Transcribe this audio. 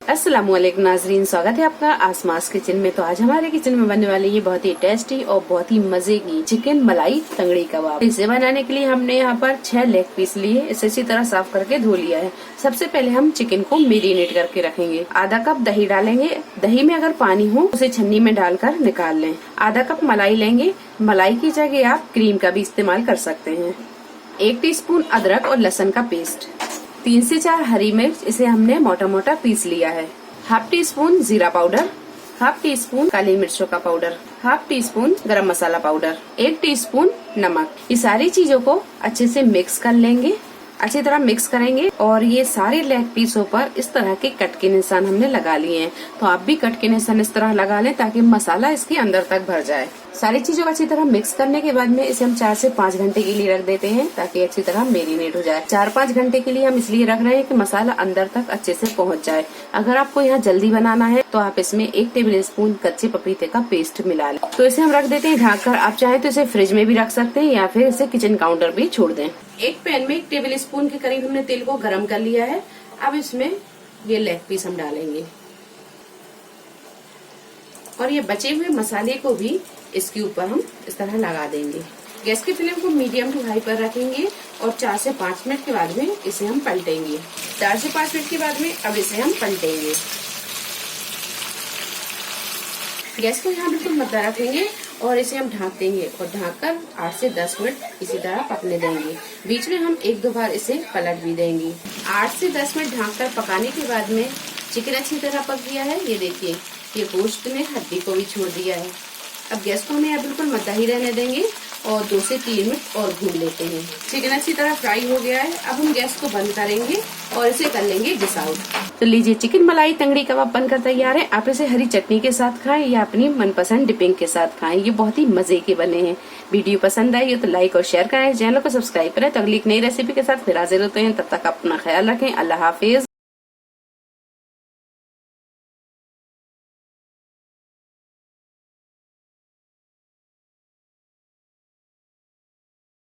अस्सलामुअलैकुम नाजरीन, स्वागत है आपका आसमास किचन में। तो आज हमारे किचन में बनने वाली ये बहुत ही टेस्टी और बहुत ही मजे की चिकन मलाई तंगड़ी कबाब। इसे बनाने के लिए हमने यहाँ पर 6 लेग पीस लिए, इसे इसी तरह साफ करके धो लिया है। सबसे पहले हम चिकन को मेरिनेट करके रखेंगे। आधा कप दही डालेंगे। दही में अगर पानी हो उसे छन्नी में डालकर निकाल लें। आधा कप मलाई लेंगे। मलाई की जगह आप क्रीम का भी इस्तेमाल कर सकते हैं। 1 टीस्पून अदरक और लहसुन का पेस्ट, 3 से 4 हरी मिर्च, इसे हमने मोटा मोटा पीस लिया है। हाफ टी स्पून जीरा पाउडर, हाफ टी स्पून काली मिर्चों का पाउडर, हाफ टी स्पून गरम मसाला पाउडर, 1 टीस्पून नमक। ये सारी चीजों को अच्छे से मिक्स कर लेंगे। अच्छी तरह मिक्स करेंगे और ये सारे लेग पीसों पर इस तरह के कट के निशान हमने लगा लिए हैं। तो आप भी कट के निशान इस तरह लगा लें ताकि मसाला इसके अंदर तक भर जाए। सारी चीजों को अच्छी तरह मिक्स करने के बाद में इसे हम 4 से 5 घंटे के लिए रख देते हैं ताकि अच्छी तरह मेरिनेट हो जाए। 4-5 घंटे के लिए हम इसलिए रख रहे हैं कि मसाला अंदर तक अच्छे से पहुंच जाए। अगर आपको यहाँ जल्दी बनाना है तो आप इसमें 1 टेबल स्पून कच्चे पपीते का पेस्ट मिला लें। तो इसे हम रख देते हैं ढककर। आप चाहें तो इसे फ्रिज में भी रख सकते हैं या फिर इसे किचन काउंटर भी छोड़ दें। एक पैन में 1 टेबल स्पून के करीब हमने तेल को गर्म कर लिया है। अब इसमें ये लेग पीस हम डालेंगे और ये बचे हुए मसाले को भी इसके ऊपर हम इस तरह लगा देंगे। गैस की फ्लेम को मीडियम टू हाई पर रखेंगे और 4 से 5 मिनट के बाद में इसे हम पलटेंगे। 4 से 5 मिनट के बाद में अब इसे हम पलटेंगे। गैस को यहाँ बिल्कुल मद्दा रखेंगे और इसे हम ढक देंगे और ढककर 8 से 10 मिनट इसी तरह पकने देंगे। बीच में हम 1-2 बार इसे पलट भी देंगे। 8 से 10 मिनट ढककर पकाने के बाद में चिकन अच्छी तरह पक गया है। ये देखिए, ये गोश्त ने हड्डी को भी छोड़ दिया है। अब गैस को हमें यहाँ बिल्कुल मद्दा ही रहने देंगे और 2 से 3 मिनट और भून लेते हैं। चिकन अच्छी तरह फ्राई हो गया है। अब हम गैस को बंद करेंगे और इसे कर लेंगे डिश आउट। तो लीजिए, चिकन मलाई तंगड़ी कबाब बनकर तैयार है। आप इसे हरी चटनी के साथ खाएं या अपनी मनपसंद डिपिंग के साथ खाएं। ये बहुत ही मजे के बने हैं। वीडियो पसंद आई हो तो लाइक और शेयर करें, चैनल को सब्सक्राइब करें। तो अगली एक नई रेसिपी के साथ फिर हाजिर होते हैं। तब तक अपना ख्याल रखें। अल्लाह हाफिज।